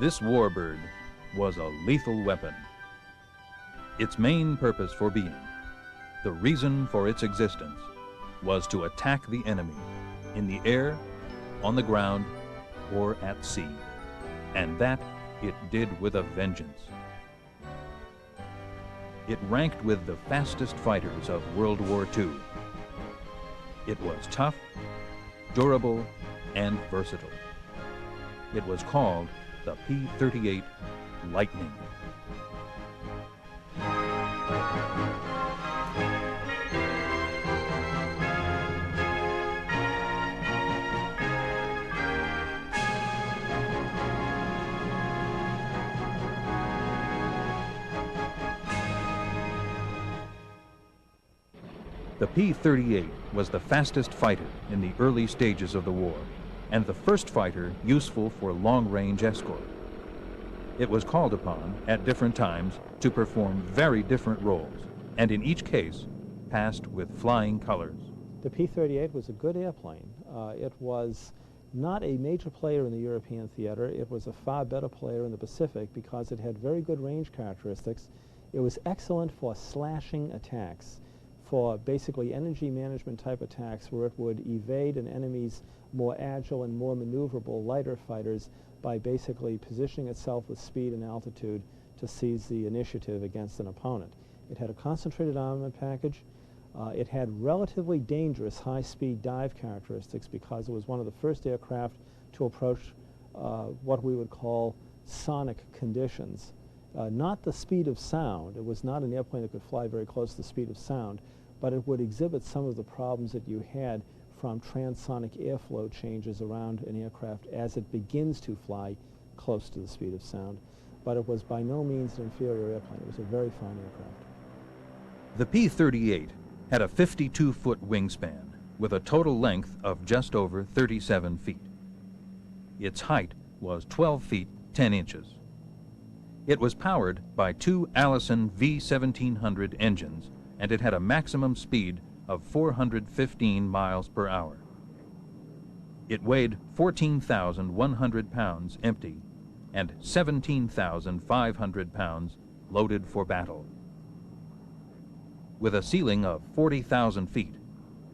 This warbird was a lethal weapon. Its main purpose for being, the reason for its existence, was to attack the enemy in the air, on the ground, or at sea. And that it did with a vengeance. It ranked with the fastest fighters of World War II. It was tough, durable, and versatile. It was called the P-38 Lightning. The P-38 was the fastest fighter in the early stages of the war, and the first fighter useful for long-range escort. It was called upon at different times to perform very different roles, and in each case passed with flying colors. The P-38 was a good airplane. It was not a major player in the European theater. It was a far better player in the Pacific because it had very good range characteristics. It was excellent for slashing attacks, for basically energy management type attacks where it would evade an enemy's more agile and more maneuverable lighter fighters by basically positioning itself with speed and altitude to seize the initiative against an opponent. It had a concentrated armament package. It had relatively dangerous high-speed dive characteristics because it was one of the first aircraft to approach what we would call sonic conditions. Not the speed of sound. It was not an airplane that could fly very close to the speed of sound, but it would exhibit some of the problems that you had from transonic airflow changes around an aircraft as it begins to fly close to the speed of sound. But it was by no means an inferior airplane. It was a very fine aircraft. The P-38 had a 52-foot wingspan with a total length of just over 37 feet. Its height was 12 feet 10 inches. It was powered by two Allison V1700 engines, and it had a maximum speed of 415 miles per hour. It weighed 14,100 pounds empty and 17,500 pounds loaded for battle. With a ceiling of 40,000 feet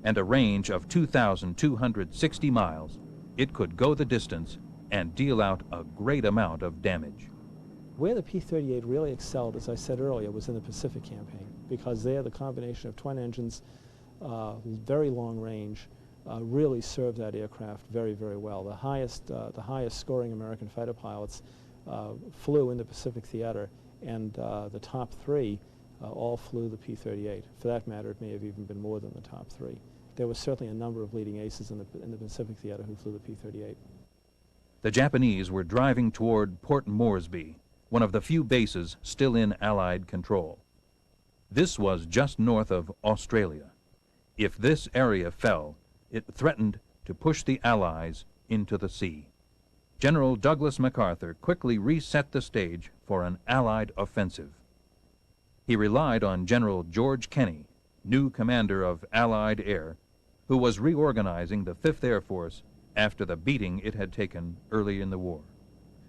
and a range of 2,260 miles, it could go the distance and deal out a great amount of damage. Where the P-38 really excelled, as I said earlier, was in the Pacific campaign, because there the combination of twin engines, very long range, really served that aircraft very, very well. The highest scoring American fighter pilots flew in the Pacific theater, and the top three all flew the P-38. For that matter, it may have even been more than the top three. There was certainly a number of leading aces in the Pacific theater who flew the P-38. The Japanese were driving toward Port Moresby, one of the few bases still in Allied control. This was just north of Australia. If this area fell, it threatened to push the Allies into the sea. General Douglas MacArthur quickly reset the stage for an Allied offensive. He relied on General George Kenney, new commander of Allied Air, who was reorganizing the 5th Air Force after the beating it had taken early in the war.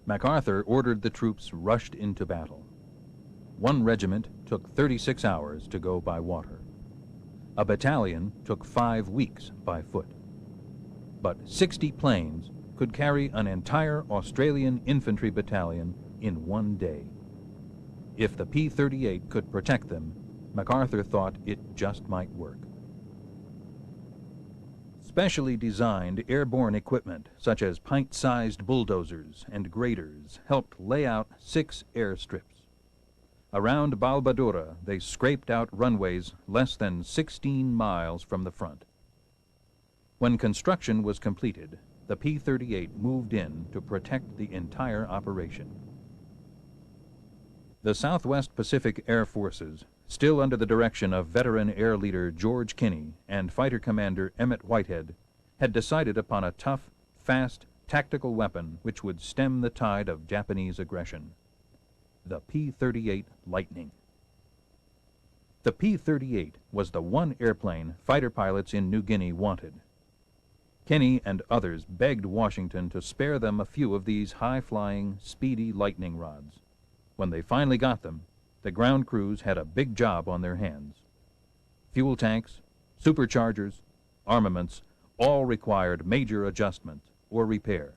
MacArthur ordered the troops rushed into battle. One regiment took 36 hours to go by water. A battalion took 5 weeks by foot. But 60 planes could carry an entire Australian infantry battalion in one day. If the P-38 could protect them, MacArthur thought it just might work. Specially designed airborne equipment, such as pint-sized bulldozers and graders, helped lay out 6 airstrips. Around Balbadura, they scraped out runways less than 16 miles from the front. When construction was completed, the P-38 moved in to protect the entire operation. The Southwest Pacific Air Forces, still under the direction of veteran air leader George Kenney and fighter commander Emmett Whitehead, had decided upon a tough, fast, tactical weapon which would stem the tide of Japanese aggression: the P-38 Lightning. The P-38 was the one airplane fighter pilots in New Guinea wanted. Kenny and others begged Washington to spare them a few of these high-flying, speedy lightning rods. When they finally got them, the ground crews had a big job on their hands. Fuel tanks, superchargers, armaments, all required major adjustment or repair.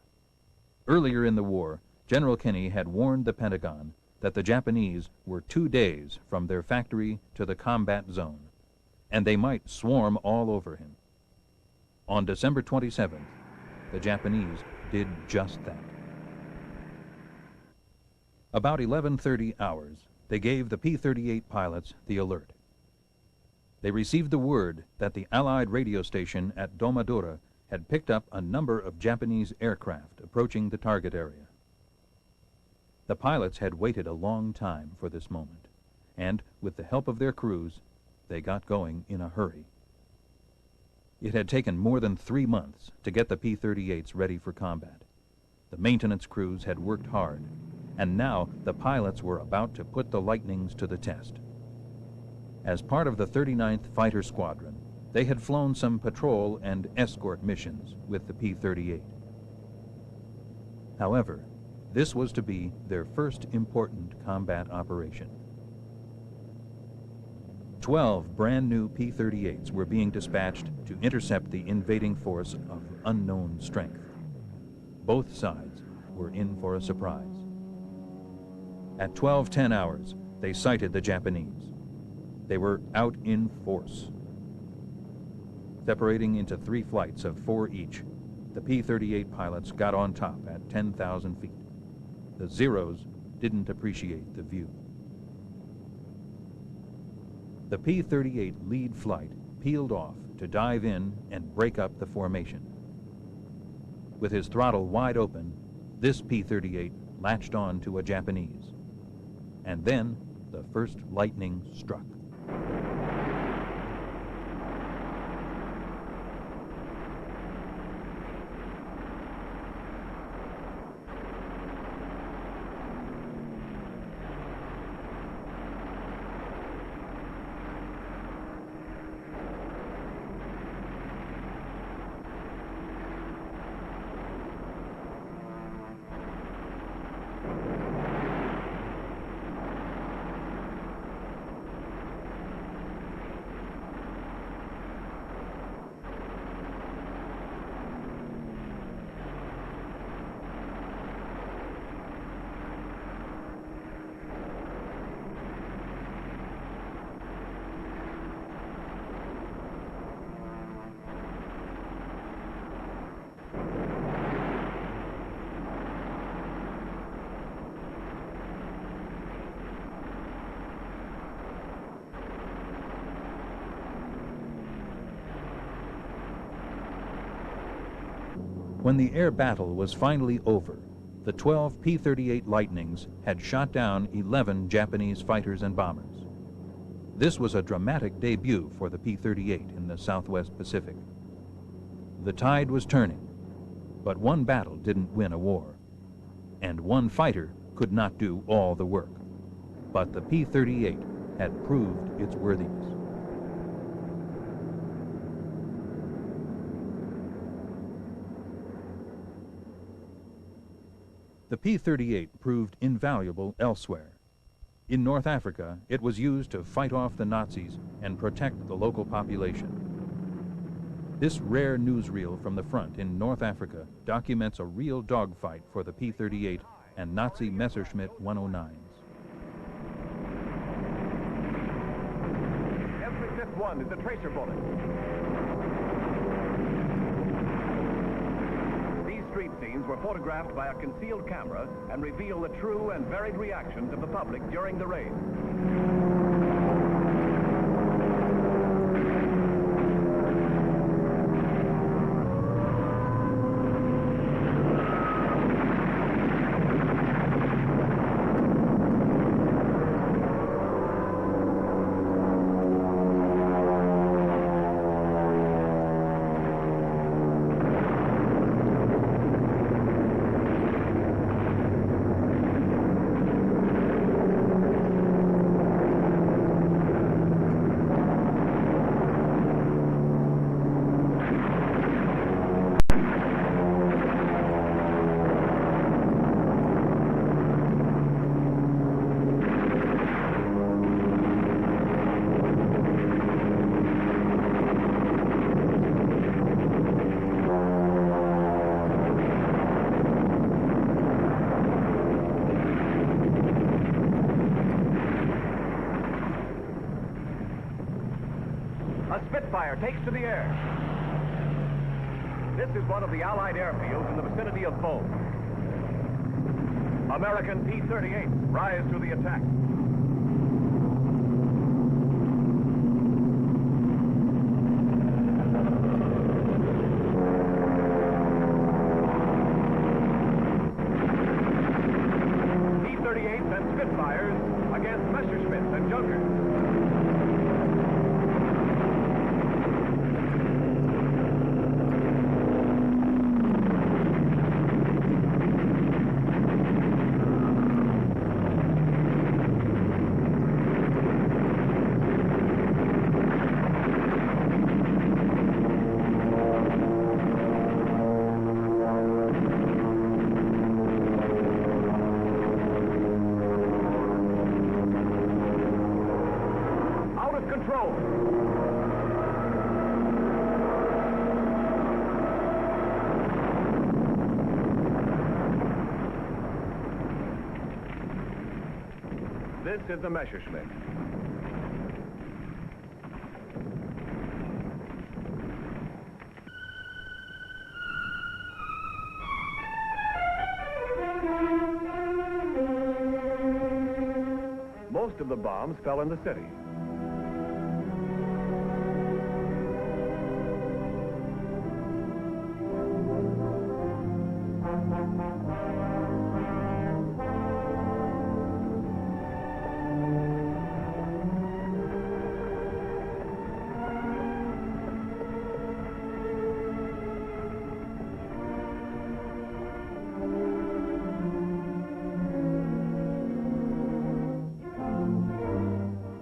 Earlier in the war, General Kenny had warned the Pentagon that the Japanese were 2 days from their factory to the combat zone, and they might swarm all over him. On December 27th, the Japanese did just that. About 11:30 hours, they gave the P-38 pilots the alert. They received the word that the Allied radio station at Domadura had picked up a number of Japanese aircraft approaching the target area. The pilots had waited a long time for this moment, and with the help of their crews, they got going in a hurry. It had taken more than 3 months to get the P-38s ready for combat. The maintenance crews had worked hard, and now the pilots were about to put the Lightnings to the test. As part of the 39th Fighter Squadron, they had flown some patrol and escort missions with the P-38. However, this was to be their first important combat operation. 12 brand-new P-38s were being dispatched to intercept the invading force of unknown strength. Both sides were in for a surprise. At 12:10 hours, they sighted the Japanese. They were out in force. Separating into 3 flights of 4 each, the P-38 pilots got on top at 10,000 feet. The Zeros didn't appreciate the view. The P-38 lead flight peeled off to dive in and break up the formation. With his throttle wide open, this P-38 latched on to a Japanese. And then the first Lightning struck. When the air battle was finally over, the 12 P-38 Lightnings had shot down 11 Japanese fighters and bombers. This was a dramatic debut for the P-38 in the Southwest Pacific. The tide was turning, but one battle didn't win a war, and one fighter could not do all the work. But the P-38 had proved its worthiness. The P-38 proved invaluable elsewhere. In North Africa, it was used to fight off the Nazis and protect the local population. This rare newsreel from the front in North Africa documents a real dogfight for the P-38 and Nazi Messerschmitt 109s. Every fifth one is a tracer bullet. Street scenes were photographed by a concealed camera and reveal the true and varied reactions of the public during the raid. Spitfire takes to the air. This is one of the Allied airfields in the vicinity of Bow. American P-38 rise to the attack. P-38s and Spitfires against Messerschmitts and Junkers. Control. This is the Messerschmitt. Most of the bombs fell in the city.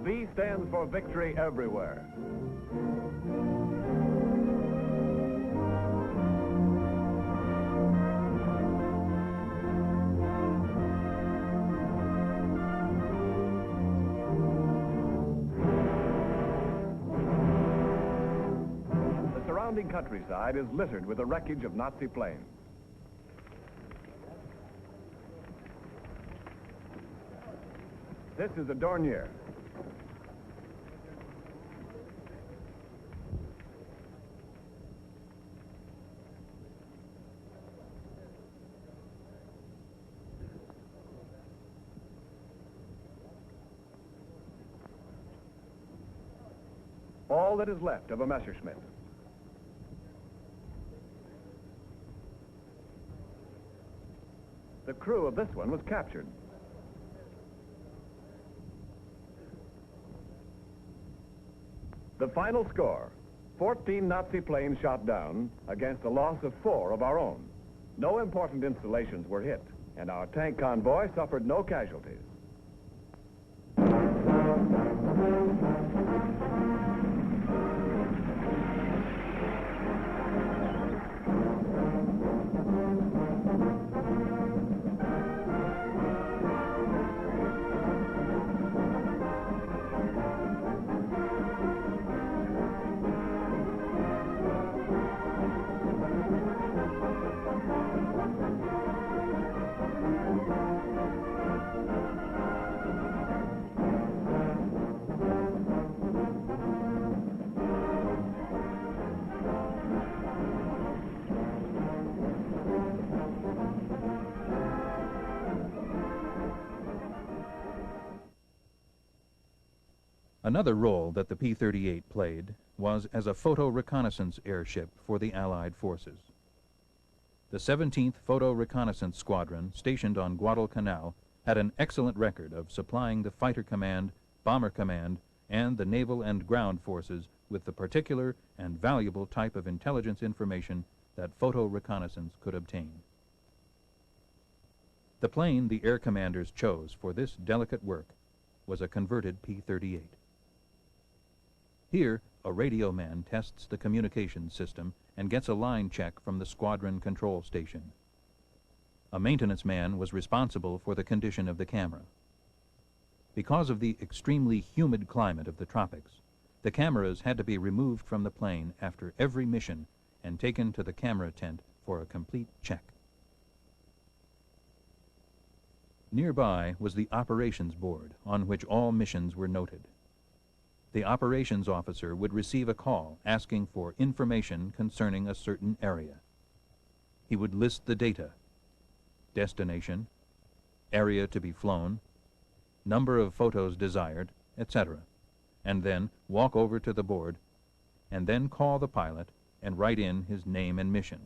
V stands for victory everywhere. The surrounding countryside is littered with the wreckage of Nazi planes. This is a Dornier. All that is left of a Messerschmitt. The crew of this one was captured. The final score, 14 Nazi planes shot down against a loss of 4 of our own. No important installations were hit, and our tank convoy suffered no casualties. Another role that the P-38 played was as a photo reconnaissance airship for the Allied forces. The 17th Photo Reconnaissance Squadron, stationed on Guadalcanal, had an excellent record of supplying the Fighter Command, Bomber Command, and the naval and ground forces with the particular and valuable type of intelligence information that photo reconnaissance could obtain. The plane the air commanders chose for this delicate work was a converted P-38. Here, a radio man tests the communications system and gets a line check from the squadron control station. A maintenance man was responsible for the condition of the camera. Because of the extremely humid climate of the tropics, the cameras had to be removed from the plane after every mission and taken to the camera tent for a complete check. Nearby was the operations board on which all missions were noted. the operations officer would receive a call asking for information concerning a certain area. He would list the data: destination, area to be flown, number of photos desired, etc., and then walk over to the board and then call the pilot and write in his name and mission.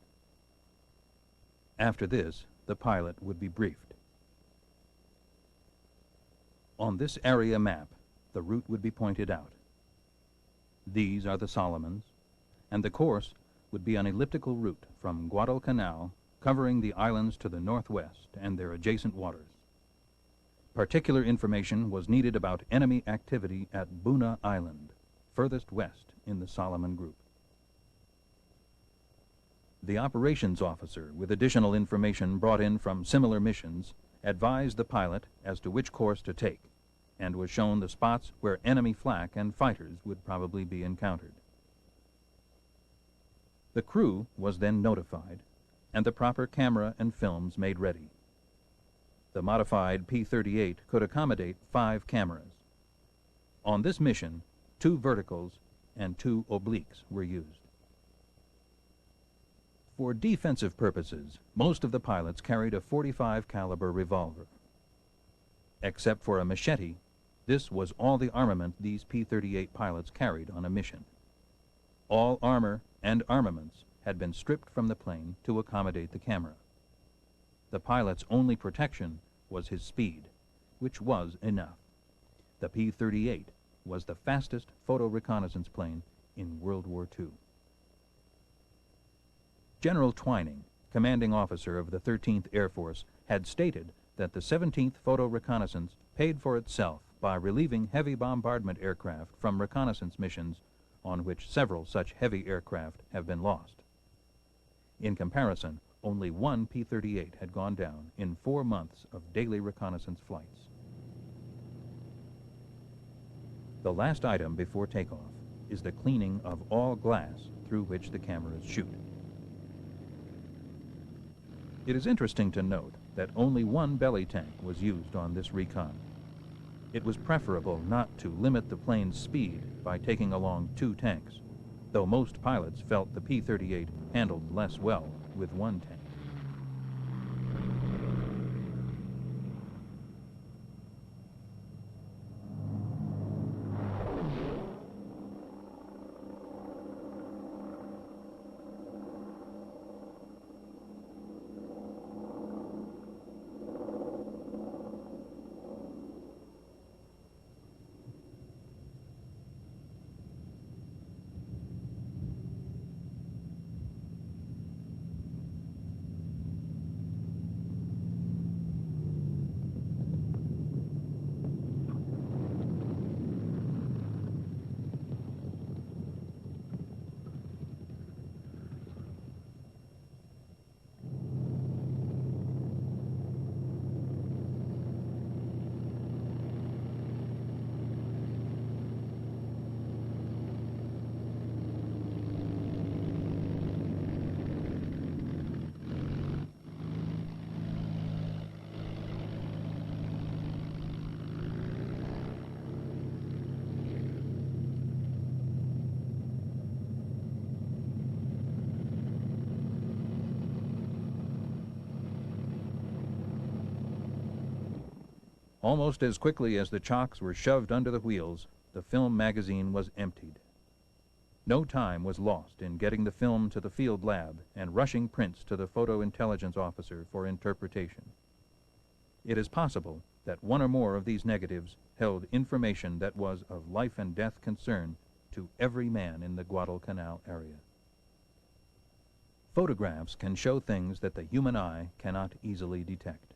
After this, the pilot would be briefed. On this area map, the route would be pointed out. These are the Solomons, and the course would be an elliptical route from Guadalcanal, covering the islands to the northwest and their adjacent waters. Particular information was needed about enemy activity at Buna Island, furthest west in the Solomon Group. The operations officer, with additional information brought in from similar missions, advised the pilot as to which course to take, and was shown the spots where enemy flak and fighters would probably be encountered. The crew was then notified, and the proper camera and films made ready. The modified P-38 could accommodate 5 cameras. On this mission, 2 verticals and 2 obliques were used. For defensive purposes, most of the pilots carried a .45 caliber revolver. Except for a machete, this was all the armament these P-38 pilots carried on a mission. All armor and armaments had been stripped from the plane to accommodate the camera. The pilot's only protection was his speed, which was enough. The P-38 was the fastest photo reconnaissance plane in World War II. General Twining, commanding officer of the 13th Air Force, had stated that the 17th Photo Reconnaissance paid for itself by relieving heavy bombardment aircraft from reconnaissance missions on which several such heavy aircraft have been lost. In comparison, only 1 P-38 had gone down in 4 months of daily reconnaissance flights. The last item before takeoff is the cleaning of all glass through which the cameras shoot. It is interesting to note that only 1 belly tank was used on this recon. It was preferable not to limit the plane's speed by taking along 2 tanks, though most pilots felt the P-38 handled less well with 1 tank. Almost as quickly as the chocks were shoved under the wheels, the film magazine was emptied. No time was lost in getting the film to the field lab and rushing prints to the photo intelligence officer for interpretation. It is possible that 1 or more of these negatives held information that was of life and death concern to every man in the Guadalcanal area. Photographs can show things that the human eye cannot easily detect.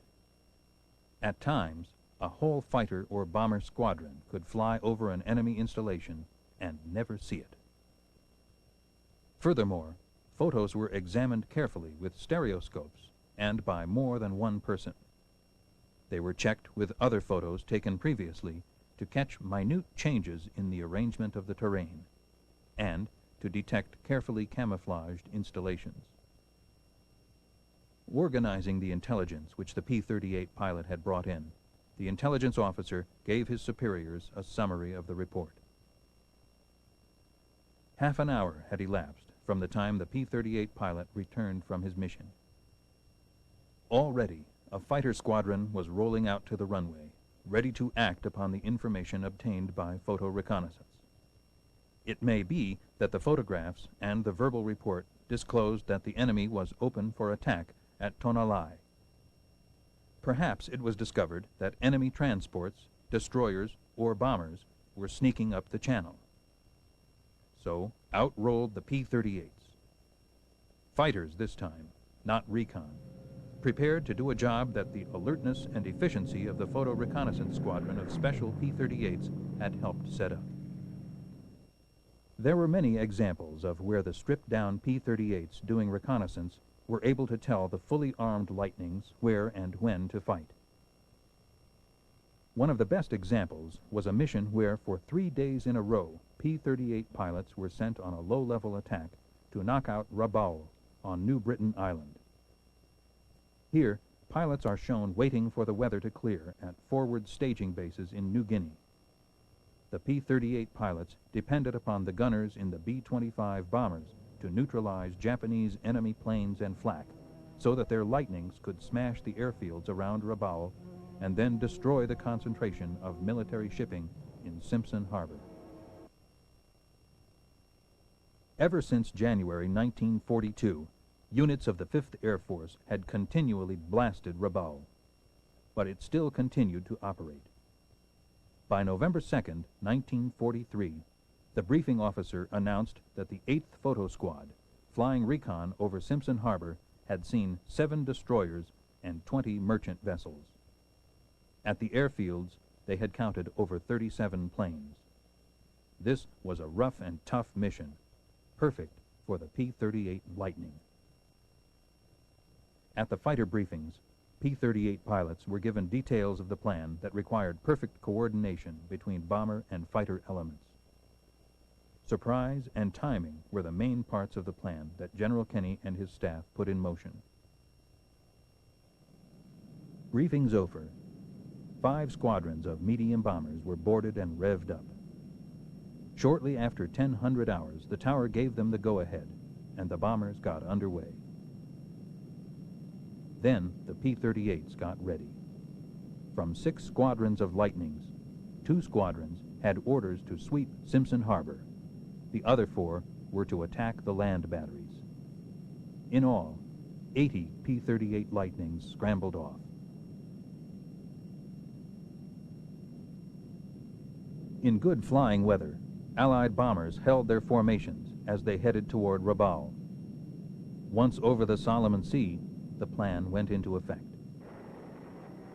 At times, a whole fighter or bomber squadron could fly over an enemy installation and never see it. Furthermore, photos were examined carefully with stereoscopes and by more than 1 person. They were checked with other photos taken previously to catch minute changes in the arrangement of the terrain and to detect carefully camouflaged installations. Organizing the intelligence which the P-38 pilot had brought in, the intelligence officer gave his superiors a summary of the report. Half an hour had elapsed from the time the P-38 pilot returned from his mission. Already, a fighter squadron was rolling out to the runway, ready to act upon the information obtained by photo reconnaissance. It may be that the photographs and the verbal report disclosed that the enemy was open for attack at Tonalai. Perhaps it was discovered that enemy transports, destroyers, or bombers were sneaking up the channel. So out rolled the P-38s. Fighters this time, not recon, prepared to do a job that the alertness and efficiency of the photo reconnaissance squadron of special P-38s had helped set up. There were many examples of where the stripped-down P-38s doing reconnaissance were able to tell the fully armed Lightnings where and when to fight. One of the best examples was a mission where for 3 days in a row, P-38 pilots were sent on a low-level attack to knock out Rabaul on New Britain Island. Here, pilots are shown waiting for the weather to clear at forward staging bases in New Guinea. The P-38 pilots depended upon the gunners in the B-25 bombers to neutralize Japanese enemy planes and flak, so that their Lightnings could smash the airfields around Rabaul and then destroy the concentration of military shipping in Simpson Harbor. Ever since January 1942, units of the 5th Air Force had continually blasted Rabaul, but it still continued to operate. By November 2nd, 1943, the briefing officer announced that the 8th Photo Squad, flying recon over Simpson Harbor, had seen 7 destroyers and 20 merchant vessels. At the airfields, they had counted over 37 planes. This was a rough and tough mission, perfect for the P-38 Lightning. At the fighter briefings, P-38 pilots were given details of the plan that required perfect coordination between bomber and fighter elements. Surprise and timing were the main parts of the plan that General Kenny and his staff put in motion. Briefings over, 5 squadrons of medium bombers were boarded and revved up. Shortly after 1000 hours, the tower gave them the go-ahead, and the bombers got underway. Then the P-38s got ready. From 6 squadrons of Lightnings, 2 squadrons had orders to sweep Simpson Harbor. The other 4 were to attack the land batteries. In all, 80 P-38 Lightnings scrambled off. In good flying weather, Allied bombers held their formations as they headed toward Rabaul. Once over the Solomon Sea, the plan went into effect.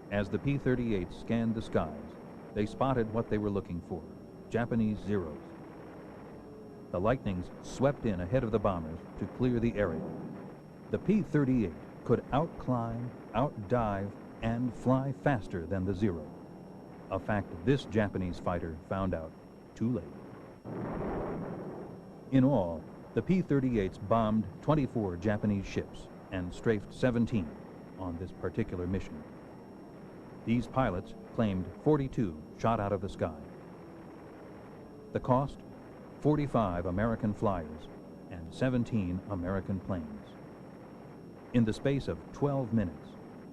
As the P-38s scanned the skies, they spotted what they were looking for, Japanese Zeros. The Lightnings swept in ahead of the bombers to clear the area. The P-38 could outclimb, outdive, and fly faster than the Zero, a fact this Japanese fighter found out too late. In all, the P-38s bombed 24 Japanese ships and strafed 17 on this particular mission. These pilots claimed 42 shot out of the sky. The cost? 45 American flyers and 17 American planes. In the space of 12 minutes,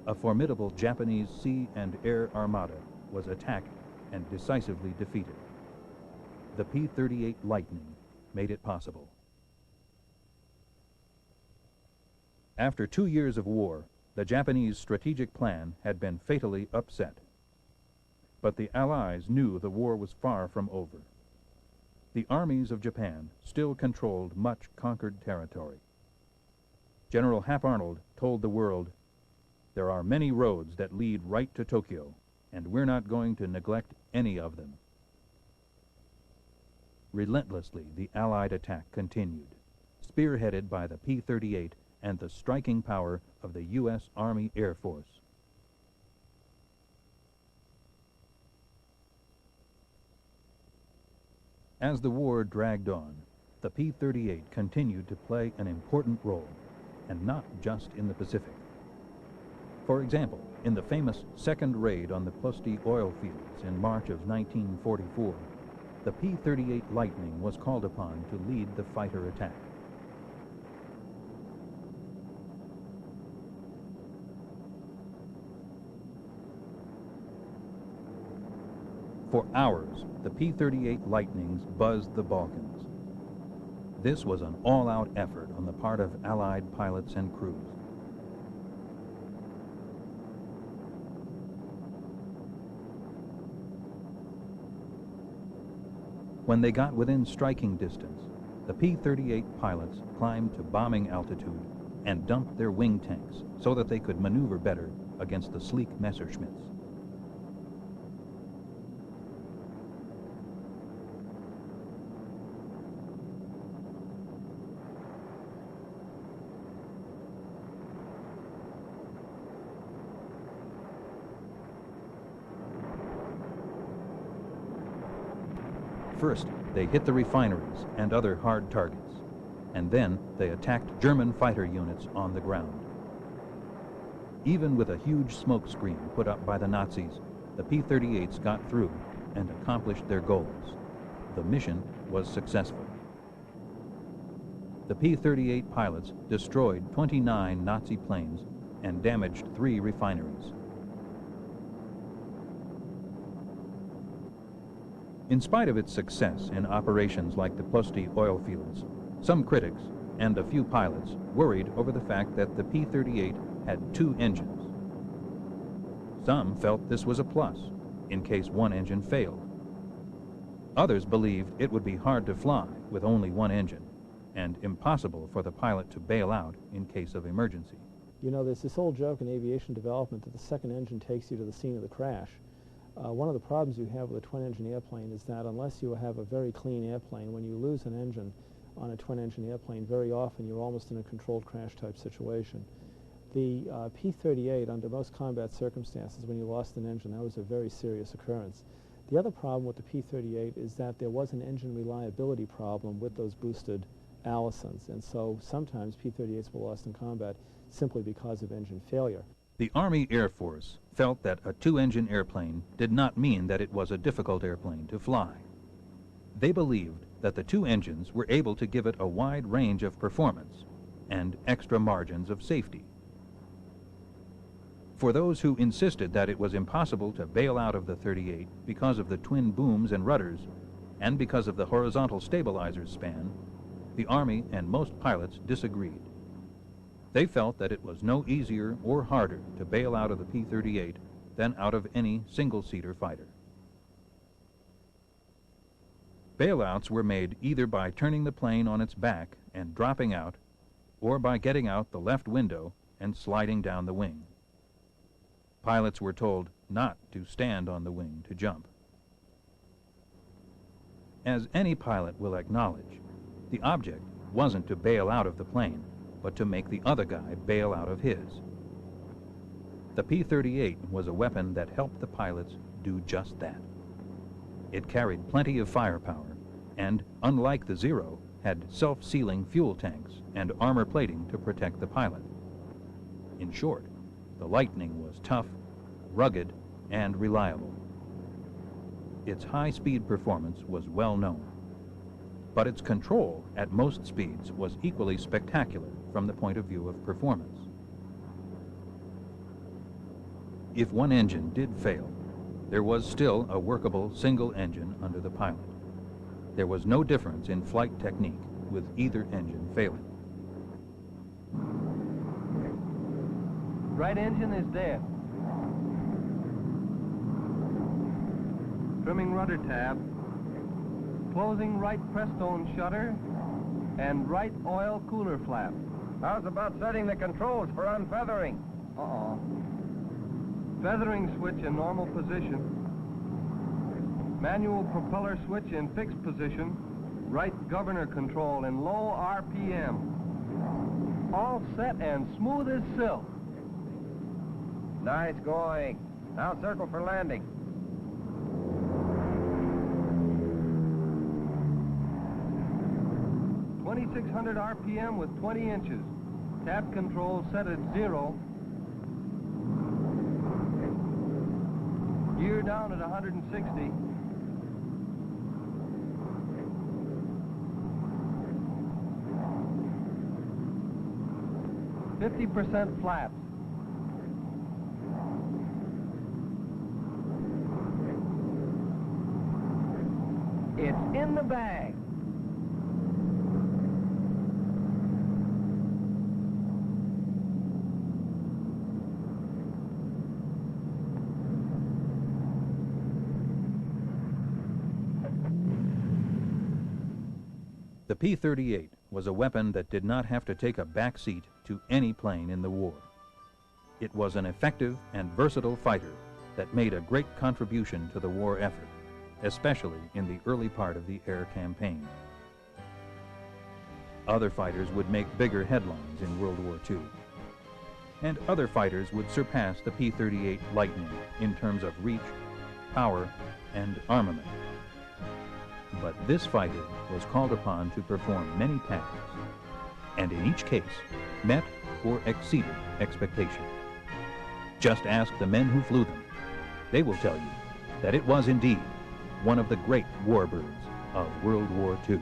a formidable Japanese sea and air armada was attacked and decisively defeated. The P-38 Lightning made it possible. After 2 years of war, the Japanese strategic plan had been fatally upset. But the Allies knew the war was far from over. The armies of Japan still controlled much conquered territory. General Hap Arnold told the world, "There are many roads that lead right to Tokyo, and we're not going to neglect any of them." Relentlessly, the Allied attack continued, spearheaded by the P-38 and the striking power of the U.S. Army Air Force. As the war dragged on, the P-38 continued to play an important role, and not just in the Pacific. For example, in the famous second raid on the Pusti oil fields in March of 1944, the P-38 Lightning was called upon to lead the fighter attack. For hours, the P-38 Lightnings buzzed the Balkans. This was an all-out effort on the part of Allied pilots and crews. When they got within striking distance, the P-38 pilots climbed to bombing altitude and dumped their wing tanks so that they could maneuver better against the sleek Messerschmitts. First, they hit the refineries and other hard targets, and then they attacked German fighter units on the ground. Even with a huge smoke screen put up by the Nazis, the P-38s got through and accomplished their goals. The mission was successful. The P-38 pilots destroyed 29 Nazi planes and damaged 3 refineries. In spite of its success in operations like the Plosti oil fields, some critics and a few pilots worried over the fact that the P-38 had 2 engines. Some felt this was a plus, in case one engine failed. Others believed it would be hard to fly with only one engine, and impossible for the pilot to bail out in case of emergency. You know, there's this old joke in aviation development that the second engine takes you to the scene of the crash. One of the problems you have with a twin-engine airplane is that unless you have a very clean airplane, when you lose an engine on a twin-engine airplane, very often you're almost in a controlled crash type situation. The P-38, under most combat circumstances, when you lost an engine, that was a very serious occurrence. The other problem with the P-38 is that there was an engine reliability problem with those boosted Allisons, and so sometimes P-38s were lost in combat simply because of engine failure. The Army Air Force felt that a 2-engine airplane did not mean that it was a difficult airplane to fly. They believed that the 2 engines were able to give it a wide range of performance and extra margins of safety. For those who insisted that it was impossible to bail out of the 38 because of the twin booms and rudders and because of the horizontal stabilizer span, the Army and most pilots disagreed. They felt that it was no easier or harder to bail out of the P-38 than out of any single-seater fighter. Bailouts were made either by turning the plane on its back and dropping out, or by getting out the left window and sliding down the wing. Pilots were told not to stand on the wing to jump. As any pilot will acknowledge, the object wasn't to bail out of the plane, but to make the other guy bail out of his. The P-38 was a weapon that helped the pilots do just that. It carried plenty of firepower and, unlike the Zero, had self-sealing fuel tanks and armor plating to protect the pilot. In short, the Lightning was tough, rugged, and reliable. Its high-speed performance was well known, but its control at most speeds was equally spectacular from the point of view of performance. If one engine did fail, there was still a workable single engine under the pilot. There was no difference in flight technique with either engine failing. Right engine is dead. Trimming rudder tab. Closing right press-stone shutter and right oil cooler flap. How's about setting the controls for unfeathering? Feathering switch in normal position. Manual propeller switch in fixed position. Right governor control in low RPM. All set and smooth as silk. Nice going. Now circle for landing. 2,600 RPM with 20 inches. Tap control set at 0. Gear down at 160. 50% flaps. It's in the bag. The P-38 was a weapon that did not have to take a back seat to any plane in the war. It was an effective and versatile fighter that made a great contribution to the war effort, especially in the early part of the air campaign. Other fighters would make bigger headlines in World War II, and other fighters would surpass the P-38 Lightning in terms of reach, power, and armament. But this fighter was called upon to perform many tasks, and in each case met or exceeded expectation. Just ask the men who flew them. They will tell you that it was indeed one of the great warbirds of World War II.